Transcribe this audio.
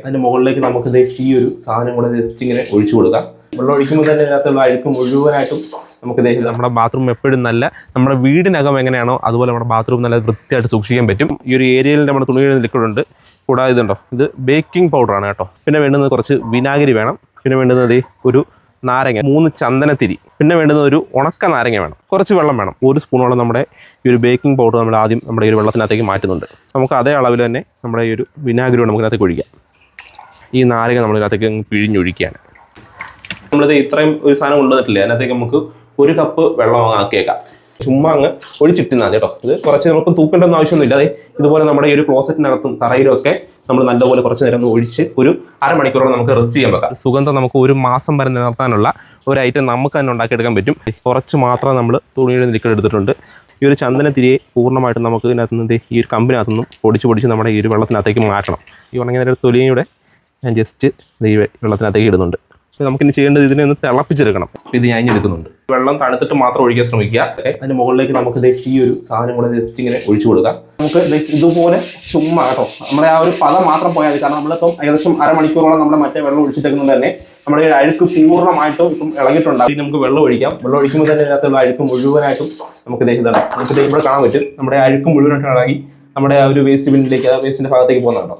അതിൻ്റെ മുകളിലേക്ക് നമുക്ക് ഈ ഒരു സാധനം കൂടെ ജസ്റ്റ് ഇങ്ങനെ ഒഴിച്ചു കൊടുക്കാം. വെള്ളം ഒഴിക്കുമ്പോൾ തന്നെ ഇതിനകത്തുള്ള അഴുക്ക് മുഴുവനായിട്ടും നമുക്ക് നമ്മുടെ ബാത്റൂം എപ്പോഴും നല്ല നമ്മുടെ വീടിനകം എങ്ങനെയാണോ അതുപോലെ നമ്മുടെ ബാത്റൂം നല്ല വൃത്തിയായിട്ട് സൂക്ഷിക്കാൻ പറ്റും. ഈ ഒരു ഏരിയയിൽ നമ്മുടെ തുണി കഴുകുന്ന ലിക്വിഡ് ഉണ്ട്. കൂടാതെ ഇതുണ്ടോ, ഇത് ബേക്കിംഗ് പൗഡറാണ് കേട്ടോ. പിന്നെ വേണ്ടുന്നത് കുറച്ച് വിനാഗിരി വേണം. പിന്നെ വേണ്ടുന്നത് ഒരു നാരങ്ങ, 3 ചന്ദനത്തിരി, പിന്നെ വേണ്ടുന്നത് ഒരു ഉണക്ക നാരങ്ങ വേണം. കുറച്ച് വെള്ളം വേണം. 1 സ്പൂണോളം നമ്മുടെ ഈ ഒരു ബേക്കിംഗ് പൗഡർ നമ്മൾ ആദ്യം നമ്മുടെ ഈ ഒരു വെള്ളത്തിനകത്തേക്ക് മാറ്റുന്നുണ്ട്. നമുക്ക് അതേ അളവിൽ തന്നെ നമ്മുടെ ഈ ഒരു വിനാഗിരി നമുക്ക് ഇതിനകത്തേക്ക് ഒഴിക്കാം. ഈ നാരങ്ങ നമ്മളിതിനകത്തേക്ക് പിഴിഞ്ഞൊഴിക്കുകയാണ്. നമ്മളിത് ഇത്രയും ഒരു സാധനം കൊണ്ടുവന്നിട്ടില്ലേ, അതിനകത്തേക്ക് നമുക്ക് 1 കപ്പ് വെള്ളം ആക്കിയേക്കാം. ചുമ്മാ അങ്ങ് ഒഴിച്ചിട്ടുന്നാൽ കേട്ടോ. ഇത് കുറച്ച് നമുക്ക് തൂക്കേണ്ടൊന്നും ആവശ്യമൊന്നുമില്ല. അതെ, ഇതുപോലെ നമ്മുടെ ഈ ഒരു ക്ലോസറ്റിനകത്തും തറയിലും ഒക്കെ നമ്മൾ നല്ലപോലെ കുറച്ച് നേരം ഒന്ന് ഒഴിച്ച് ഒരു അരമണിക്കൂറോളം നമുക്ക് റെസ്റ്റ് ചെയ്യാൻ വെക്കാം. സുഗന്ധം നമുക്ക് 1 മാസം വരെ നിലനിർത്താനുള്ള ഒരു ഐറ്റം നമുക്ക് തന്നെ ഉണ്ടാക്കിയെടുക്കാൻ പറ്റും. കുറച്ച് മാത്രം നമ്മൾ തുണിയുടെ ലിക്വിഡ് എടുത്തിട്ടുണ്ട്. ഈ ഒരു ചന്ദനത്തിരിയെ പൂർണ്ണമായിട്ടും നമുക്ക് ഇതിനകത്ത് നിന്ന് ഈ ഒരു കമ്പിനകത്തുനിന്നും പൊടിച്ച് നമ്മുടെ ഈ ഒരു വെള്ളത്തിനകത്തേക്ക് മാറ്റണം. ഈ ഉണങ്ങിയ നേരം തൊലിയുടെ ഞാൻ ജസ്റ്റ് ഈ വെള്ളത്തിനകത്തേക്ക് ഇടുന്നുണ്ട്. നമുക്കിനി ചെയ്യേണ്ടത് ഇതിനെ ഒന്ന് തിളപ്പിച്ചെടുക്കണം. ഇത് ഞാൻ എടുക്കുന്നുണ്ട്. വെള്ളം തണുത്തിട്ട് മാത്രം ഒഴിക്കാൻ ശ്രമിക്കുക. അതിന് മുകളിലേക്ക് നമുക്ക് ഈ ഒരു സാധനം കൂടെ ജസ്റ്റ് ഇങ്ങനെ ഒഴിച്ചു കൊടുക്കാം. നമുക്ക് ഇതുപോലെ ചുമ്മാ കേട്ടോ, നമ്മുടെ ആ ഒരു പദം മാത്രം പോയാൽ മതി. കാരണം നമ്മളിപ്പം ഏകദേശം അരമണിക്കൂറോളം നമ്മുടെ മറ്റേ വെള്ളം ഒഴിച്ചിട്ടേക്കുന്നത് തന്നെ നമ്മുടെ ഈ അഴുക്ക് പൂർണ്ണമായിട്ടും ഇപ്പം ഇളകിയിട്ടുണ്ടാകും. ഇനി നമുക്ക് വെള്ളം ഒഴിക്കാം. വെള്ളം ഒഴിക്കുമ്പോൾ തന്നെ ഇതിനകത്തുള്ള അഴുക്ക് മുഴുവനായിട്ടും നമുക്ക് ഇതാണ്. നമുക്ക് ഇവിടെ കാണാൻ പറ്റും. നമ്മുടെ അഴുക്ക് മുഴുവനായിട്ട് ഇളകി നമ്മുടെ ആ ഒരു വേസ്റ്റ് ബിന്നിലേക്ക്, ആ വേസ്റ്റിന്റെ ഭാഗത്തേക്ക് പോകുന്നുണ്ടോ.